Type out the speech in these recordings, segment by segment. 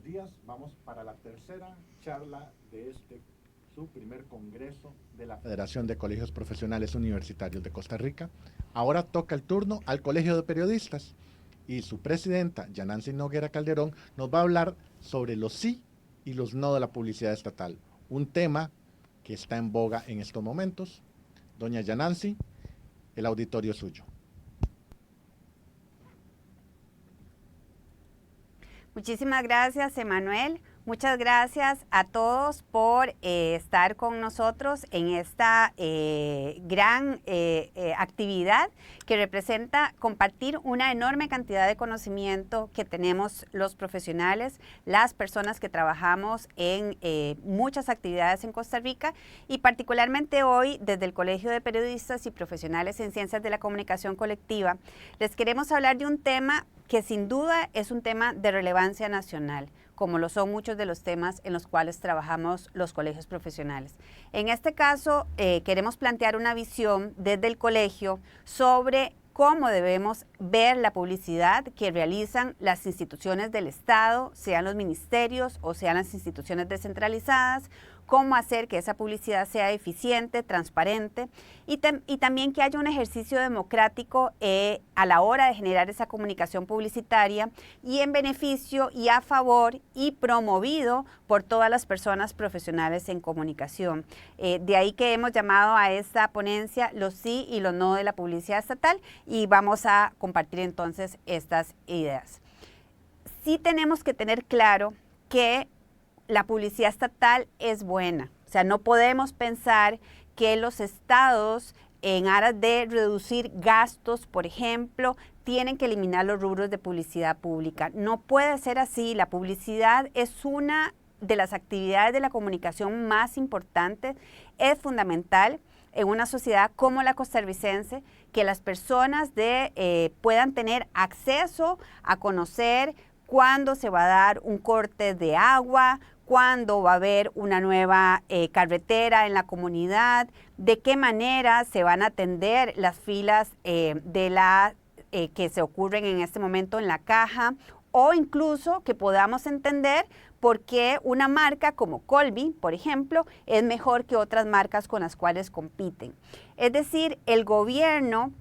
días. Vamos para la tercera charla de su primer congreso de la Federación de Colegios Profesionales Universitarios de Costa Rica. Ahora toca el turno al Colegio de Periodistas y su presidenta, Yanancy Noguera Calderón, nos va a hablar sobre los sí y los no de la publicidad estatal, un tema que está en boga en estos momentos. Doña Yanancy, el auditorio es suyo. Muchísimas gracias, Emanuel. Muchas gracias a todos por estar con nosotros en esta gran actividad que representa compartir una enorme cantidad de conocimiento que tenemos los profesionales, las personas que trabajamos en muchas actividades en Costa Rica y particularmente hoy desde el Colegio de Periodistas y Profesionales en Ciencias de la Comunicación Colectiva. Les queremos hablar de un tema que sin duda es un tema de relevancia nacional, como lo son muchos de los temas en los cuales trabajamos los colegios profesionales. En este caso, queremos plantear una visión desde el colegio sobre cómo debemos ver la publicidad que realizan las instituciones del Estado, sean los ministerios o sean las instituciones descentralizadas, cómo hacer que esa publicidad sea eficiente, transparente y también que haya un ejercicio democrático a la hora de generar esa comunicación publicitaria y en beneficio y a favor y promovido por todas las personas profesionales en comunicación. De ahí que hemos llamado a esta ponencia los sí y los no de la publicidad estatal y vamos a compartir entonces estas ideas. Sí tenemos que tener claro que la publicidad estatal es buena. O sea, no podemos pensar que los estados, en aras de reducir gastos, por ejemplo, tienen que eliminar los rubros de publicidad pública. No puede ser así. La publicidad es una de las actividades de la comunicación más importantes. Es fundamental en una sociedad como la costarricense que las personas puedan tener acceso a conocer cuándo se va a dar un corte de agua, cuándo va a haber una nueva carretera en la comunidad, de qué manera se van a atender las filas que se ocurren en este momento en la caja, o incluso que podamos entender por qué una marca como Colby, por ejemplo, es mejor que otras marcas con las cuales compiten. Es decir, el gobierno,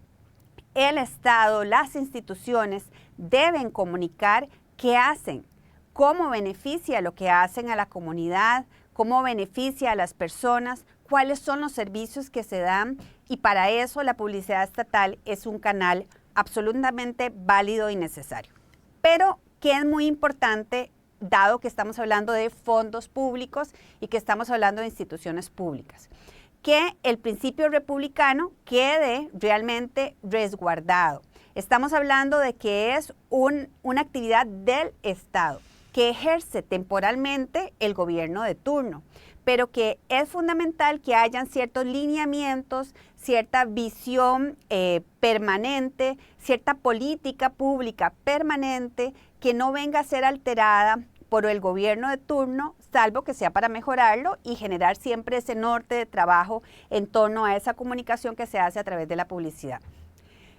el Estado, las instituciones deben comunicar qué hacen, cómo beneficia lo que hacen a la comunidad, cómo beneficia a las personas, cuáles son los servicios que se dan y para eso la publicidad estatal es un canal absolutamente válido y necesario. Pero que es muy importante, dado que estamos hablando de fondos públicos y que estamos hablando de instituciones públicas, que el principio republicano quede realmente resguardado. Estamos hablando de que es una actividad del Estado que ejerce temporalmente el gobierno de turno, pero que es fundamental que hayan ciertos lineamientos, cierta visión permanente, cierta política pública permanente que no venga a ser alterada por el gobierno de turno, salvo que sea para mejorarlo y generar siempre ese norte de trabajo en torno a esa comunicación que se hace a través de la publicidad.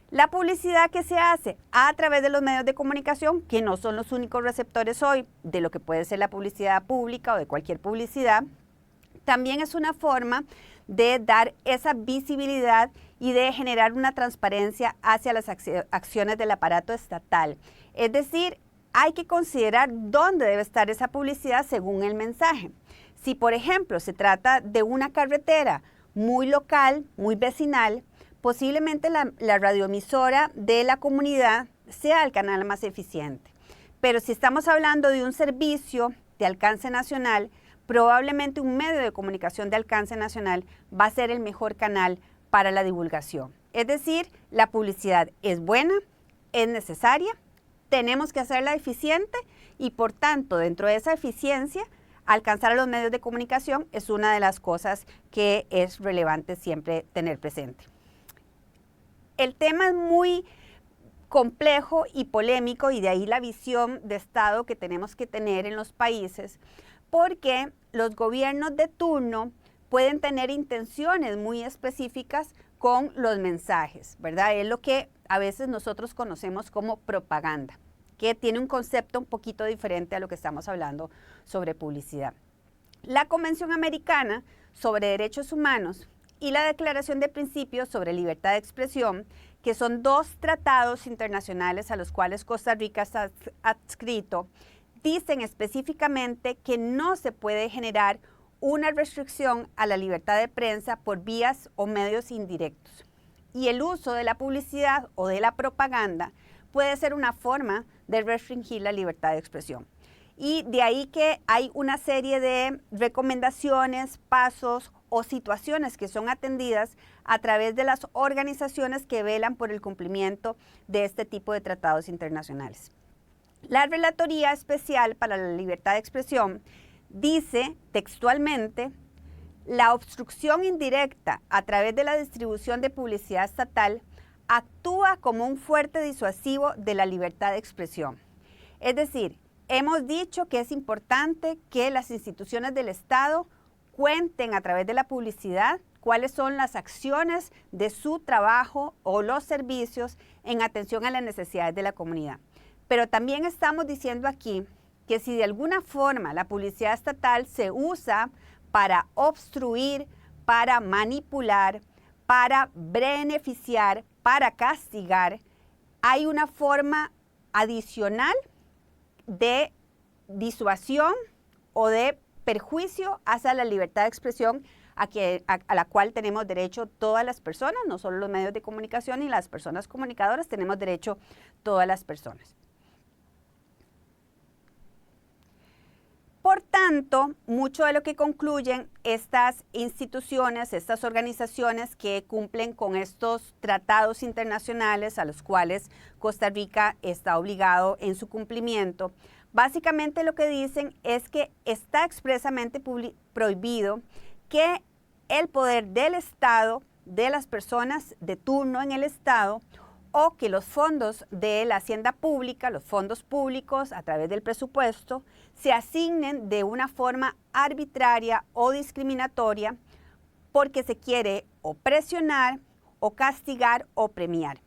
La publicidad que se hace a través de los medios de comunicación, que no son los únicos receptores hoy de lo que puede ser la publicidad pública o de cualquier publicidad, también es una forma de dar esa visibilidad y de generar una transparencia hacia las acciones del aparato estatal. Es decir, hay que considerar dónde debe estar esa publicidad según el mensaje. Si, por ejemplo, se trata de una carretera muy local, muy vecinal, posiblemente la radioemisora de la comunidad sea el canal más eficiente. Pero si estamos hablando de un servicio de alcance nacional, probablemente un medio de comunicación de alcance nacional va a ser el mejor canal para la divulgación. Es decir, la publicidad es buena, es necesaria, tenemos que hacerla eficiente y por tanto, dentro de esa eficiencia, alcanzar a los medios de comunicación es una de las cosas que es relevante siempre tener presente. El tema es muy complejo y polémico y de ahí la visión de Estado que tenemos que tener en los países, porque los gobiernos de turno pueden tener intenciones muy específicas con los mensajes, ¿verdad? Es lo que a veces nosotros conocemos como propaganda. que tiene un concepto un poquito diferente a lo que estamos hablando sobre publicidad. La Convención Americana sobre Derechos Humanos y la Declaración de Principios sobre Libertad de Expresión, que son dos tratados internacionales a los cuales Costa Rica está adscrito, dicen específicamente que no se puede generar una restricción a la libertad de prensa por vías o medios indirectos. Y el uso de la publicidad o de la propaganda puede ser una forma de restringir la libertad de expresión. Y de ahí que hay una serie de recomendaciones, pasos o situaciones que son atendidas a través de las organizaciones que velan por el cumplimiento de este tipo de tratados internacionales. La Relatoría Especial para la Libertad de Expresión dice textualmente: la obstrucción indirecta a través de la distribución de publicidad estatal actúa como un fuerte disuasivo de la libertad de expresión. Es decir, hemos dicho que es importante que las instituciones del Estado cuenten a través de la publicidad cuáles son las acciones de su trabajo o los servicios en atención a las necesidades de la comunidad. Pero también estamos diciendo aquí que si de alguna forma la publicidad estatal se usa para obstruir, para manipular, para beneficiar, para castigar, hay una forma adicional de disuasión o de perjuicio hacia la libertad de expresión a la cual tenemos derecho todas las personas, no solo los medios de comunicación y las personas comunicadoras, tenemos derecho todas las personas. Por tanto, mucho de lo que concluyen estas instituciones, estas organizaciones que cumplen con estos tratados internacionales a los cuales Costa Rica está obligado en su cumplimiento, básicamente lo que dicen es que está expresamente prohibido que el poder del Estado, de las personas de turno en el Estado, o que los fondos de la hacienda pública, los fondos públicos a través del presupuesto, se asignen de una forma arbitraria o discriminatoria porque se quiere o presionar o castigar o premiar.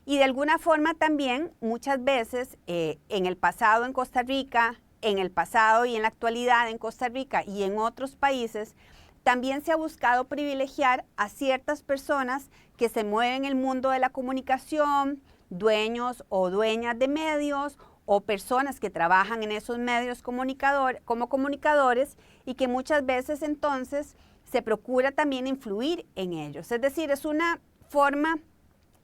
Y de alguna forma también muchas veces en el pasado en Costa Rica, en el pasado y en la actualidad en Costa Rica y en otros países, también se ha buscado privilegiar a ciertas personas que se mueven en el mundo de la comunicación, dueños o dueñas de medios o personas que trabajan en esos medios como comunicadores y que muchas veces entonces se procura también influir en ellos. Es decir, es una forma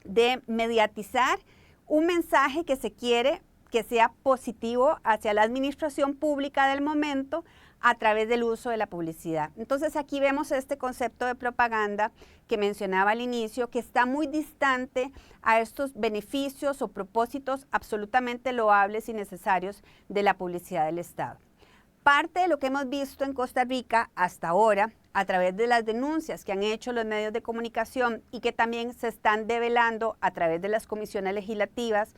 de mediatizar un mensaje que se quiere que sea positivo hacia la administración pública del momento a través del uso de la publicidad. Entonces aquí vemos este concepto de propaganda que mencionaba al inicio, que está muy distante a estos beneficios o propósitos absolutamente loables y necesarios de la publicidad del Estado. Parte de lo que hemos visto en Costa Rica hasta ahora, a través de las denuncias que han hecho los medios de comunicación y que también se están develando a través de las comisiones legislativas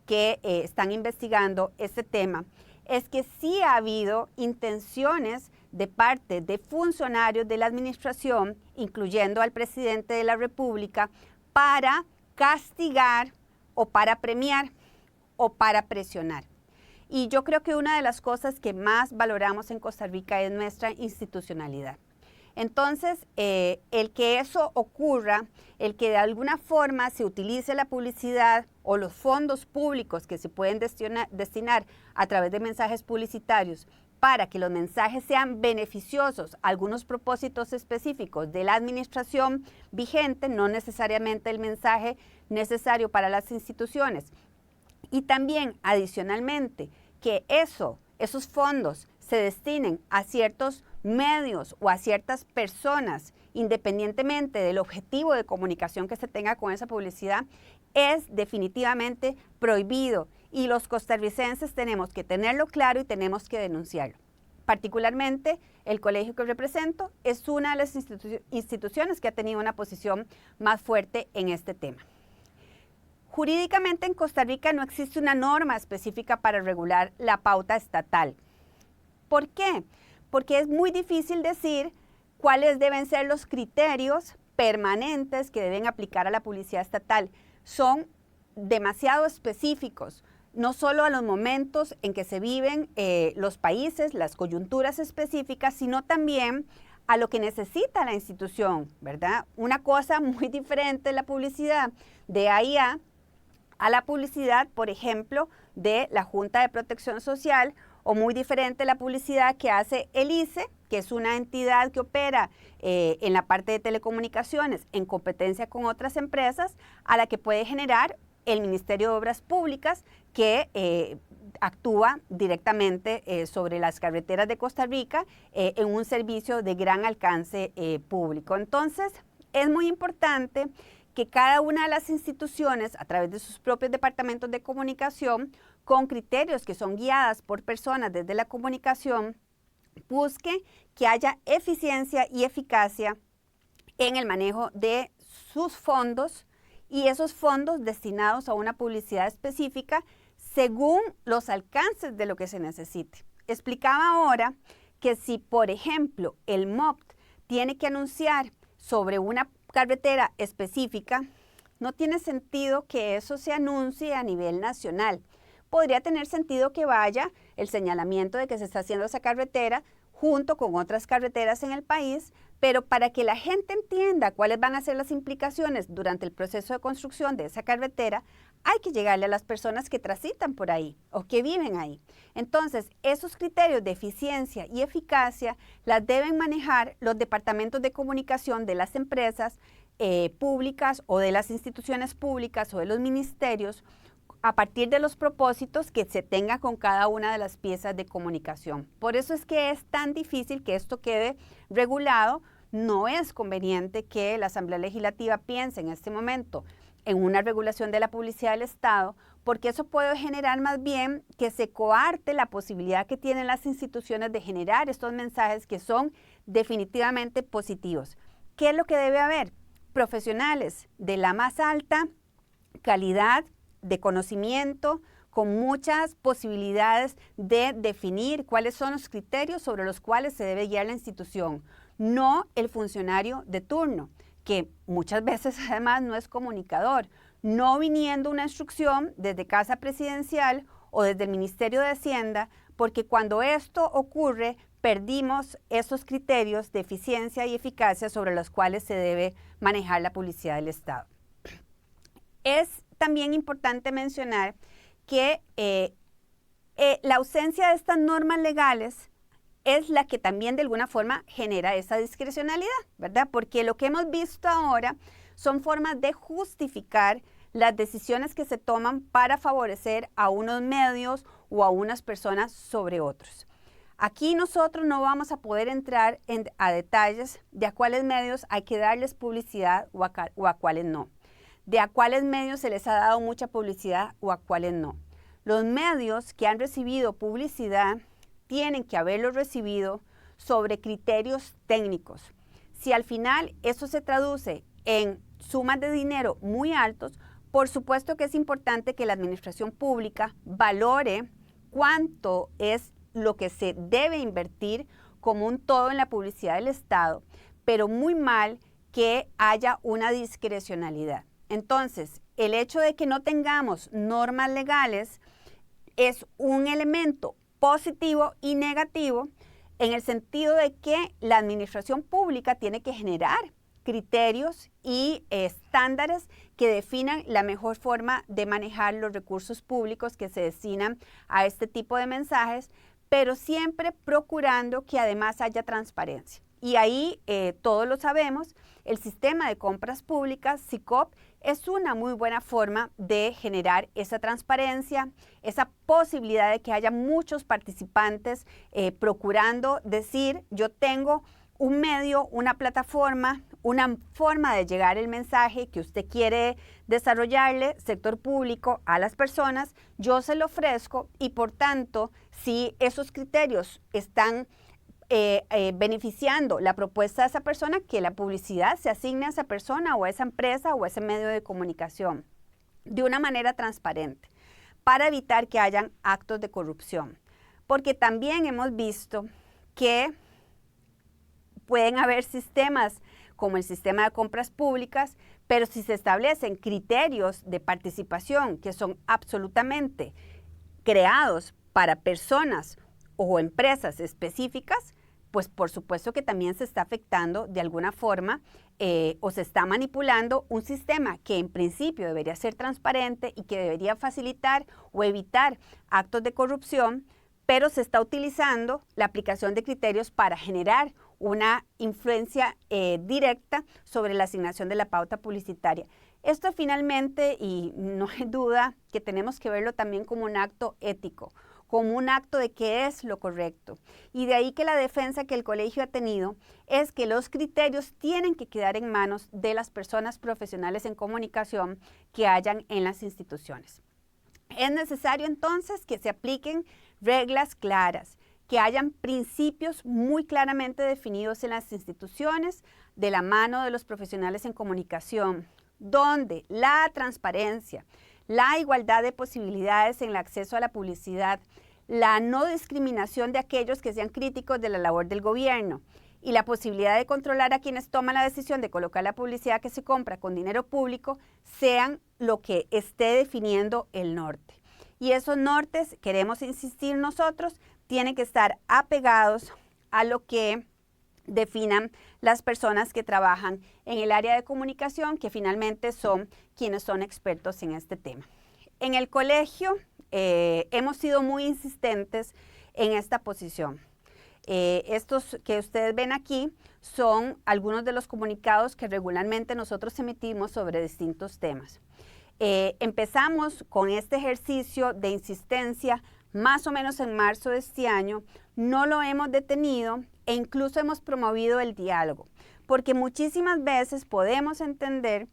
que están investigando este tema, es que sí ha habido intenciones de parte de funcionarios de la administración, incluyendo al presidente de la República, para castigar o para premiar o para presionar. Y yo creo que una de las cosas que más valoramos en Costa Rica es nuestra institucionalidad. Entonces, el que eso ocurra, el que de alguna forma se utilice la publicidad o los fondos públicos que se pueden destinar a través de mensajes publicitarios para que los mensajes sean beneficiosos a algunos propósitos específicos de la administración vigente, no necesariamente el mensaje necesario para las instituciones. Y también, adicionalmente, que esos fondos se destinen a ciertos medios o a ciertas personas, independientemente del objetivo de comunicación que se tenga con esa publicidad, es definitivamente prohibido y los costarricenses tenemos que tenerlo claro y tenemos que denunciarlo. Particularmente, el colegio que represento es una de las instituciones que ha tenido una posición más fuerte en este tema. Jurídicamente en Costa Rica no existe una norma específica para regular la pauta estatal. ¿Por qué? Porque es muy difícil decir cuáles deben ser los criterios permanentes que deben aplicar a la publicidad estatal. Son demasiado específicos. no solo a los momentos en que se viven los países, las coyunturas específicas, sino también a lo que necesita la institución, ¿verdad? Una cosa muy diferente es la publicidad de AIA a la publicidad, por ejemplo, de la Junta de Protección Social, o muy diferente la publicidad que hace el ICE, que es una entidad que opera en la parte de telecomunicaciones en competencia con otras empresas, a la que puede generar el Ministerio de Obras Públicas, que actúa directamente sobre las carreteras de Costa Rica en un servicio de gran alcance público. Entonces, es muy importante que cada una de las instituciones, a través de sus propios departamentos de comunicación, con criterios que son guiadas por personas desde la comunicación, busque que haya eficiencia y eficacia en el manejo de sus fondos y esos fondos destinados a una publicidad específica según los alcances de lo que se necesite. Explicaba ahora que si, por ejemplo, el MOPT tiene que anunciar sobre una carretera específica, no tiene sentido que eso se anuncie a nivel nacional. Podría tener sentido que vaya el señalamiento de que se está haciendo esa carretera junto con otras carreteras en el país, pero para que la gente entienda cuáles van a ser las implicaciones durante el proceso de construcción de esa carretera, hay que llegarle a las personas que transitan por ahí o que viven ahí. Entonces, esos criterios de eficiencia y eficacia las deben manejar los departamentos de comunicación de las empresas públicas o de las instituciones públicas o de los ministerios, a partir de los propósitos que se tenga con cada una de las piezas de comunicación. Por eso es que es tan difícil que esto quede regulado. No es conveniente que la Asamblea Legislativa piense en este momento en una regulación de la publicidad del Estado, porque eso puede generar más bien que se coarte la posibilidad que tienen las instituciones de generar estos mensajes que son definitivamente positivos. ¿Qué es lo que debe haber? Profesionales de la más alta calidad, de conocimiento, con muchas posibilidades de definir cuáles son los criterios sobre los cuales se debe guiar la institución, no el funcionario de turno, que muchas veces además no es comunicador, no viniendo una instrucción desde Casa Presidencial o desde el Ministerio de Hacienda, porque cuando esto ocurre, perdimos esos criterios de eficiencia y eficacia sobre los cuales se debe manejar la publicidad del Estado. Es también importante mencionar que la ausencia de estas normas legales es la que también de alguna forma genera esa discrecionalidad, ¿verdad? Porque lo que hemos visto ahora son formas de justificar las decisiones que se toman para favorecer a unos medios o a unas personas sobre otros. Aquí nosotros no vamos a poder entrar a detalles de a cuáles medios hay que darles publicidad o a cuáles no, de a cuáles medios se les ha dado mucha publicidad o a cuáles no. Los medios que han recibido publicidad tienen que haberlo recibido sobre criterios técnicos. Si al final eso se traduce en sumas de dinero muy altos, por supuesto que es importante que la administración pública valore cuánto es lo que se debe invertir como un todo en la publicidad del Estado, pero muy mal que haya una discrecionalidad. Entonces, el hecho de que no tengamos normas legales es un elemento positivo y negativo en el sentido de que la administración pública tiene que generar criterios y estándares que definan la mejor forma de manejar los recursos públicos que se destinan a este tipo de mensajes, pero siempre procurando que además haya transparencia. Y ahí todos lo sabemos, el sistema de compras públicas, SICOP, es una muy buena forma de generar esa transparencia, esa posibilidad de que haya muchos participantes procurando decir, yo tengo un medio, una plataforma, una forma de llegar el mensaje que usted quiere desarrollarle, sector público, a las personas, yo se lo ofrezco y por tanto, si esos criterios están beneficiando la propuesta de esa persona, que la publicidad se asigne a esa persona o a esa empresa o a ese medio de comunicación de una manera transparente para evitar que hayan actos de corrupción. Porque también hemos visto que pueden haber sistemas como el sistema de compras públicas, pero si se establecen criterios de participación que son absolutamente creados para personas o empresas específicas, pues por supuesto que también se está afectando de alguna forma o se está manipulando un sistema que en principio debería ser transparente y que debería facilitar o evitar actos de corrupción, pero se está utilizando la aplicación de criterios para generar una influencia directa sobre la asignación de la pauta publicitaria. Esto finalmente, y no hay duda que tenemos que verlo también como un acto ético, como un acto de qué es lo correcto. Y de ahí que la defensa que el colegio ha tenido es que los criterios tienen que quedar en manos de las personas profesionales en comunicación que hayan en las instituciones. Es necesario entonces que se apliquen reglas claras, que hayan principios muy claramente definidos en las instituciones de la mano de los profesionales en comunicación, donde la transparencia, la igualdad de posibilidades en el acceso a la publicidad, la no discriminación de aquellos que sean críticos de la labor del gobierno y la posibilidad de controlar a quienes toman la decisión de colocar la publicidad que se compra con dinero público sean lo que esté definiendo el norte. Y esos nortes, queremos insistir nosotros, tienen que estar apegados a lo que definan las personas que trabajan en el área de comunicación, que finalmente son quienes son expertos en este tema. En el colegio hemos sido muy insistentes en esta posición. Estos que ustedes ven aquí son algunos de los comunicados que regularmente nosotros emitimos sobre distintos temas. Empezamos con este ejercicio de insistencia más o menos en marzo de este año, no lo hemos detenido e incluso hemos promovido el diálogo, porque muchísimas veces podemos entender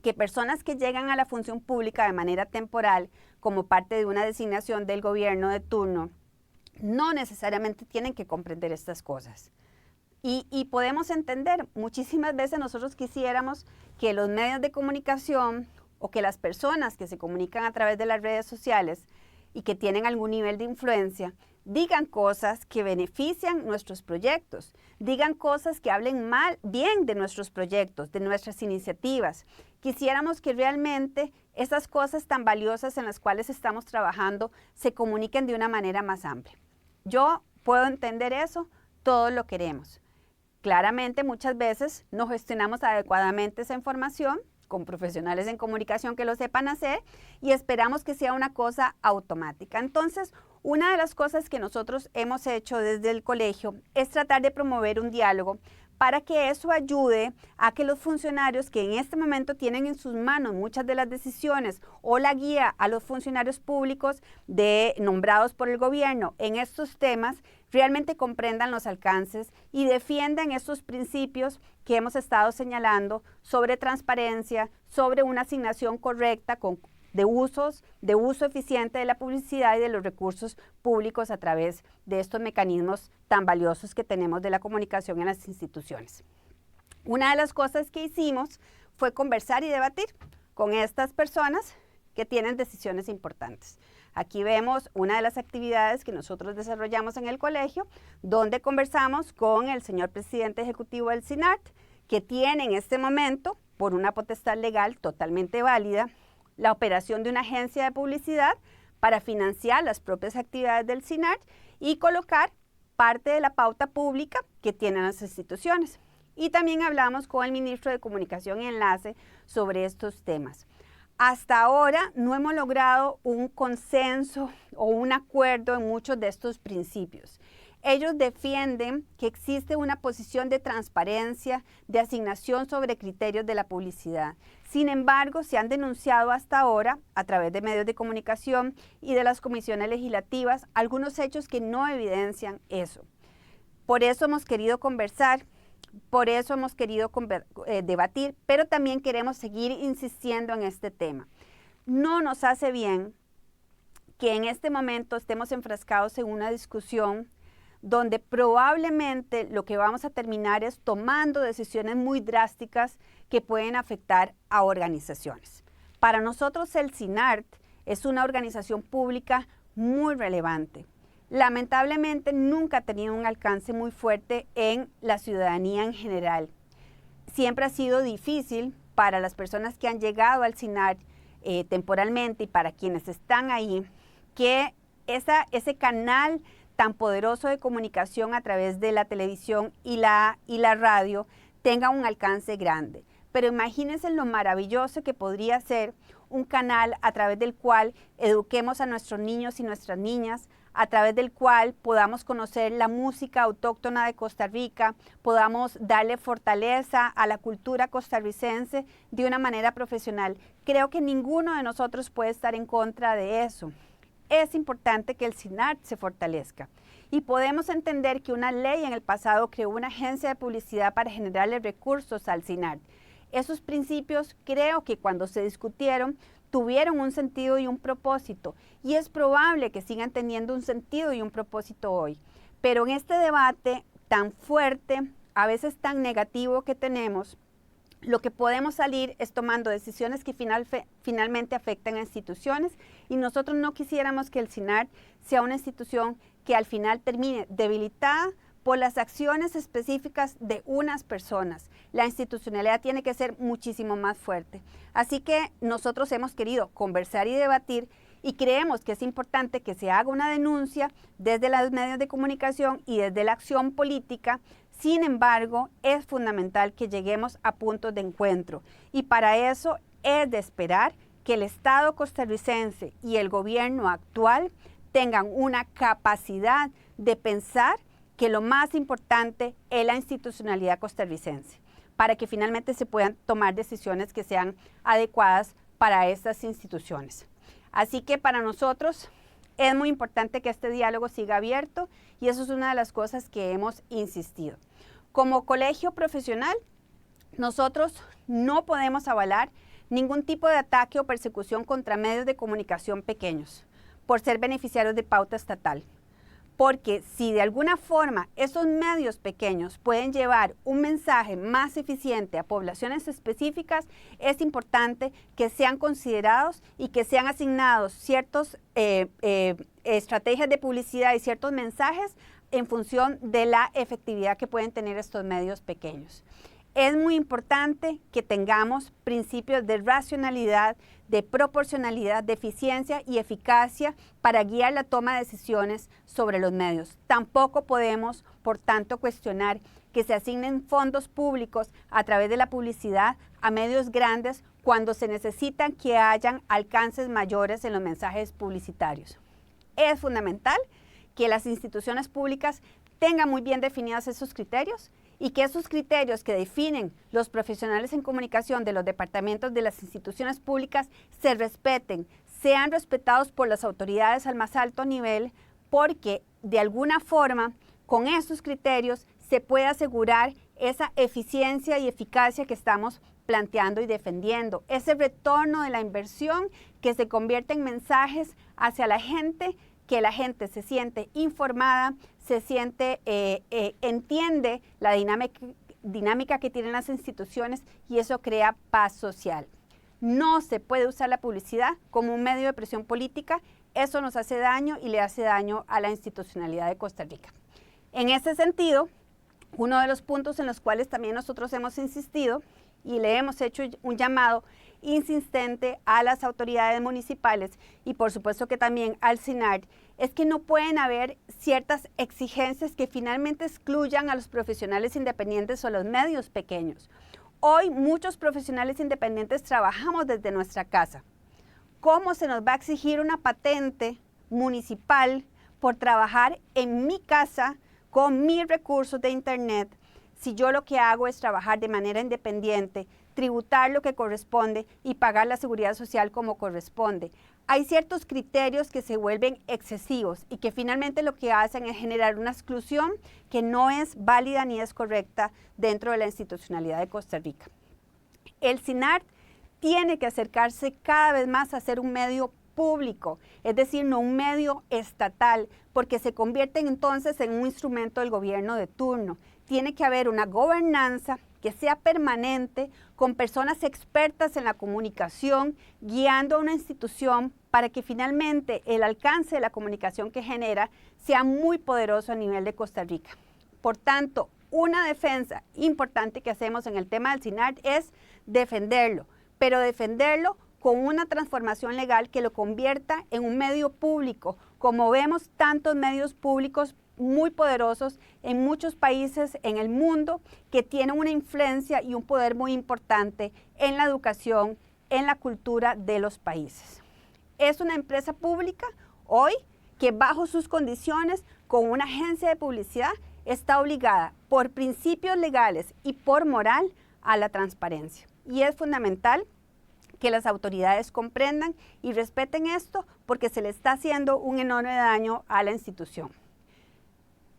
que personas que llegan a la función pública de manera temporal como parte de una designación del gobierno de turno, no necesariamente tienen que comprender estas cosas. Y podemos entender, muchísimas veces nosotros quisiéramos que los medios de comunicación o que las personas que se comunican a través de las redes sociales y que tienen algún nivel de influencia, digan cosas que benefician nuestros proyectos, digan cosas que hablen bien de nuestros proyectos, de nuestras iniciativas. Quisiéramos que realmente esas cosas tan valiosas en las cuales estamos trabajando se comuniquen de una manera más amplia. Yo puedo entender eso, todos lo queremos. Claramente muchas veces no gestionamos adecuadamente esa información con profesionales en comunicación que lo sepan hacer y esperamos que sea una cosa automática. Entonces, una de las cosas que nosotros hemos hecho desde el colegio es tratar de promover un diálogo para que eso ayude a que los funcionarios que en este momento tienen en sus manos muchas de las decisiones o la guía a los funcionarios públicos nombrados por el gobierno en estos temas realmente comprendan los alcances y defiendan estos principios que hemos estado señalando sobre transparencia, sobre una asignación correcta de uso eficiente de la publicidad y de los recursos públicos a través de estos mecanismos tan valiosos que tenemos de la comunicación en las instituciones. Una de las cosas que hicimos fue conversar y debatir con estas personas que tienen decisiones importantes. Aquí vemos una de las actividades que nosotros desarrollamos en el colegio, donde conversamos con el señor presidente ejecutivo del SINART, que tiene en este momento, por una potestad legal totalmente válida, la operación de una agencia de publicidad para financiar las propias actividades del SINART y colocar parte de la pauta pública que tienen las instituciones. Y también hablamos con el ministro de Comunicación y Enlace sobre estos temas. Hasta ahora no hemos logrado un consenso o un acuerdo en muchos de estos principios. Ellos defienden que existe una posición de transparencia, de asignación sobre criterios de la publicidad. Sin embargo, se han denunciado hasta ahora, a través de medios de comunicación y de las comisiones legislativas, algunos hechos que no evidencian eso. Por eso hemos querido conversar, por eso hemos querido debatir, pero también queremos seguir insistiendo en este tema. No nos hace bien que en este momento estemos enfrascados en una discusión donde probablemente lo que vamos a terminar es tomando decisiones muy drásticas que pueden afectar a organizaciones. Para nosotros el SINART es una organización pública muy relevante. Lamentablemente nunca ha tenido un alcance muy fuerte en la ciudadanía en general. Siempre ha sido difícil para las personas que han llegado al SINART temporalmente y para quienes están ahí que ese canal tan poderoso de comunicación a través de la televisión y la radio tenga un alcance grande. Pero imagínense lo maravilloso que podría ser un canal a través del cual eduquemos a nuestros niños y nuestras niñas, a través del cual podamos conocer la música autóctona de Costa Rica, podamos darle fortaleza a la cultura costarricense de una manera profesional. Creo que ninguno de nosotros puede estar en contra de eso. Es importante que el CINART se fortalezca. Y podemos entender que una ley en el pasado creó una agencia de publicidad para generarle recursos al CINART. Esos principios creo que cuando se discutieron tuvieron un sentido y un propósito. Y es probable que sigan teniendo un sentido y un propósito hoy. Pero en este debate tan fuerte, a veces tan negativo que tenemos, lo que podemos salir es tomando decisiones que finalmente afectan a instituciones, y nosotros no quisiéramos que el CINART sea una institución que al final termine debilitada por las acciones específicas de unas personas. La institucionalidad tiene que ser muchísimo más fuerte. Así que nosotros hemos querido conversar y debatir, y creemos que es importante que se haga una denuncia desde los medios de comunicación y desde la acción política. Sin embargo, es fundamental que lleguemos a puntos de encuentro, y para eso es de esperar que el Estado costarricense y el gobierno actual tengan una capacidad de pensar que lo más importante es la institucionalidad costarricense, para que finalmente se puedan tomar decisiones que sean adecuadas para estas instituciones. Así que para nosotros es muy importante que este diálogo siga abierto, y eso es una de las cosas que hemos insistido. Como colegio profesional, nosotros no podemos avalar ningún tipo de ataque o persecución contra medios de comunicación pequeños por ser beneficiarios de pauta estatal. Porque si de alguna forma esos medios pequeños pueden llevar un mensaje más eficiente a poblaciones específicas, es importante que sean considerados y que sean asignados ciertas estrategias de publicidad y ciertos mensajes en función de la efectividad que pueden tener estos medios pequeños. Es muy importante que tengamos principios de racionalidad, de proporcionalidad, de eficiencia y eficacia para guiar la toma de decisiones sobre los medios. Tampoco podemos, por tanto, cuestionar que se asignen fondos públicos a través de la publicidad a medios grandes cuando se necesitan que hayan alcances mayores en los mensajes publicitarios. Es fundamental que las instituciones públicas tengan muy bien definidos esos criterios, y que esos criterios que definen los profesionales en comunicación de los departamentos de las instituciones públicas se respeten, sean respetados por las autoridades al más alto nivel, porque de alguna forma con esos criterios se puede asegurar esa eficiencia y eficacia que estamos planteando y defendiendo, ese retorno de la inversión que se convierte en mensajes hacia la gente, que la gente se siente informada, se siente, entiende la dinámica que tienen las instituciones, y eso crea paz social. No se puede usar la publicidad como un medio de presión política. Eso nos hace daño y le hace daño a la institucionalidad de Costa Rica. En ese sentido, uno de los puntos en los cuales también nosotros hemos insistido y le hemos hecho un llamado insistente a las autoridades municipales, y por supuesto que también al CINART, es que no pueden haber ciertas exigencias que finalmente excluyan a los profesionales independientes o los medios pequeños. Hoy muchos profesionales independientes trabajamos desde nuestra casa. ¿Cómo se nos va a exigir una patente municipal por trabajar en mi casa con mis recursos de internet, si yo lo que hago es trabajar de manera independiente, tributar lo que corresponde y pagar la seguridad social como corresponde? Hay ciertos criterios que se vuelven excesivos y que finalmente lo que hacen es generar una exclusión que no es válida ni es correcta dentro de la institucionalidad de Costa Rica. El CINART tiene que acercarse cada vez más a ser un medio público, es decir, no un medio estatal, porque se convierten entonces en un instrumento del gobierno de turno. Tiene que haber una gobernanza que sea permanente, con personas expertas en la comunicación, guiando a una institución para que finalmente el alcance de la comunicación que genera sea muy poderoso a nivel de Costa Rica. Por tanto, una defensa importante que hacemos en el tema del CINART es defenderlo, pero defenderlo con una transformación legal que lo convierta en un medio público, como vemos tantos medios públicos muy poderosos en muchos países en el mundo que tienen una influencia y un poder muy importante en la educación, en la cultura de los países. Es una empresa pública hoy que bajo sus condiciones con una agencia de publicidad está obligada por principios legales y por moral a la transparencia. Y es fundamental que las autoridades comprendan y respeten esto porque se le está haciendo un enorme daño a la institución.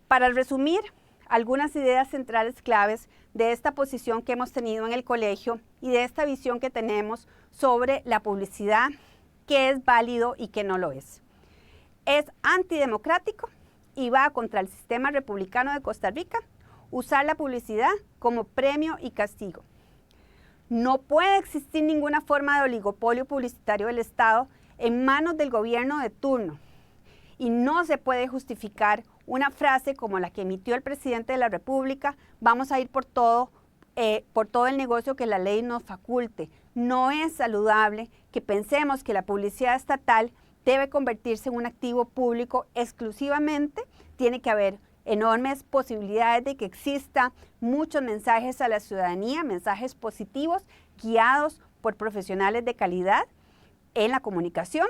Para resumir, algunas ideas centrales claves de esta posición que hemos tenido en el colegio y de esta visión que tenemos sobre la publicidad, qué es válido y qué no lo es. Es antidemocrático y va contra el sistema republicano de Costa Rica usar la publicidad como premio y castigo. No puede existir ninguna forma de oligopolio publicitario del Estado en manos del gobierno de turno y no se puede justificar una frase como la que emitió el presidente de la República: vamos a ir por todo el negocio que la ley nos faculte. No es saludable que pensemos que la publicidad estatal debe convertirse en un activo público exclusivamente. Tiene que haber enormes posibilidades de que exista muchos mensajes a la ciudadanía, mensajes positivos, guiados por profesionales de calidad en la comunicación.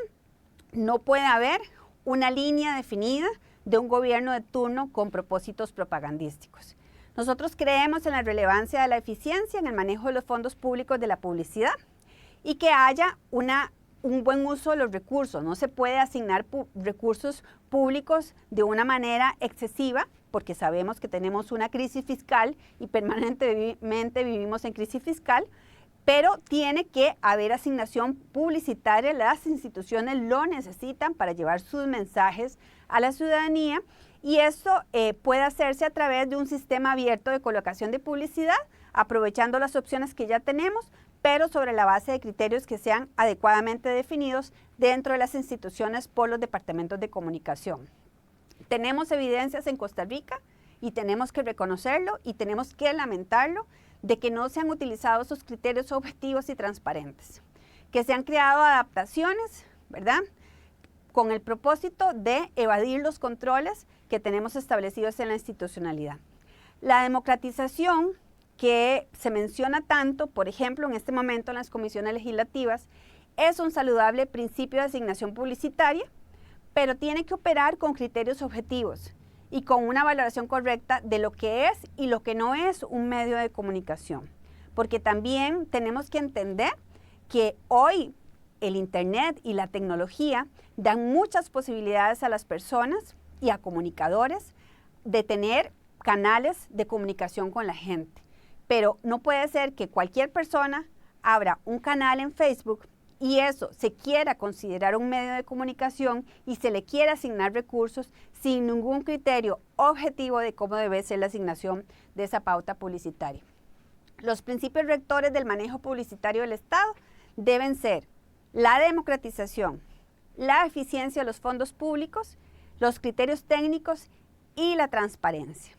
No puede haber una línea definida de un gobierno de turno con propósitos propagandísticos. Nosotros creemos en la relevancia de la eficiencia en el manejo de los fondos públicos de la publicidad y que haya un buen uso de los recursos. No se puede asignar recursos públicos de una manera excesiva porque sabemos que tenemos una crisis fiscal y permanentemente vivimos en crisis fiscal, pero tiene que haber asignación publicitaria. Las instituciones lo necesitan para llevar sus mensajes a la ciudadanía y esto puede hacerse a través de un sistema abierto de colocación de publicidad, aprovechando las opciones que ya tenemos, pero sobre la base de criterios que sean adecuadamente definidos dentro de las instituciones por los departamentos de comunicación. Tenemos evidencias en Costa Rica y tenemos que reconocerlo y tenemos que lamentarlo de que no se han utilizado esos criterios objetivos y transparentes, que se han creado adaptaciones, ¿verdad?, con el propósito de evadir los controles que tenemos establecidos en la institucionalidad. La democratización que se menciona tanto, por ejemplo, en este momento en las comisiones legislativas, es un saludable principio de asignación publicitaria, pero tiene que operar con criterios objetivos y con una valoración correcta de lo que es y lo que no es un medio de comunicación. Porque también tenemos que entender que hoy el Internet y la tecnología dan muchas posibilidades a las personas y a comunicadores de tener canales de comunicación con la gente. Pero no puede ser que cualquier persona abra un canal en Facebook y eso se quiera considerar un medio de comunicación y se le quiera asignar recursos sin ningún criterio objetivo de cómo debe ser la asignación de esa pauta publicitaria. Los principios rectores del manejo publicitario del Estado deben ser la democratización, la eficiencia de los fondos públicos, los criterios técnicos y la transparencia.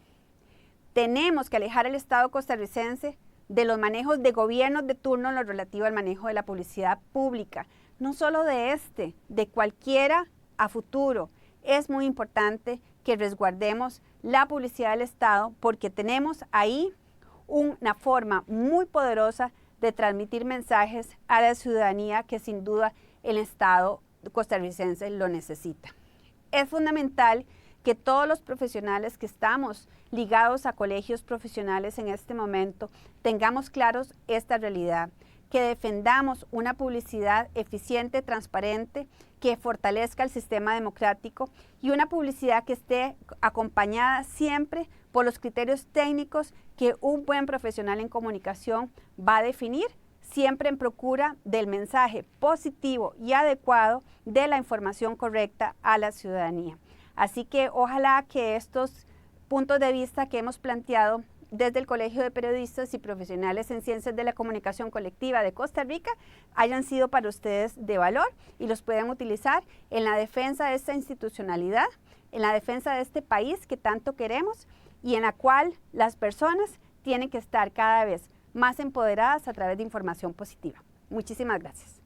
Tenemos que alejar al Estado costarricense de los manejos de gobiernos de turno en lo relativo al manejo de la publicidad pública, no solo de cualquiera a futuro. Es muy importante que resguardemos la publicidad del Estado porque tenemos ahí una forma muy poderosa de transmitir mensajes a la ciudadanía que sin duda el Estado costarricense lo necesita. Es fundamental que todos los profesionales que estamos ligados a colegios profesionales en este momento tengamos claros esta realidad, que defendamos una publicidad eficiente, transparente, que fortalezca el sistema democrático y una publicidad que esté acompañada siempre por los criterios técnicos que un buen profesional en comunicación va a definir, siempre en procura del mensaje positivo y adecuado de la información correcta a la ciudadanía. Así que ojalá que estos puntos de vista que hemos planteado desde el Colegio de Periodistas y Profesionales en Ciencias de la Comunicación Colectiva de Costa Rica hayan sido para ustedes de valor y los puedan utilizar en la defensa de esta institucionalidad, en la defensa de este país que tanto queremos y en la cual las personas tienen que estar cada vez más empoderadas a través de información positiva. Muchísimas gracias.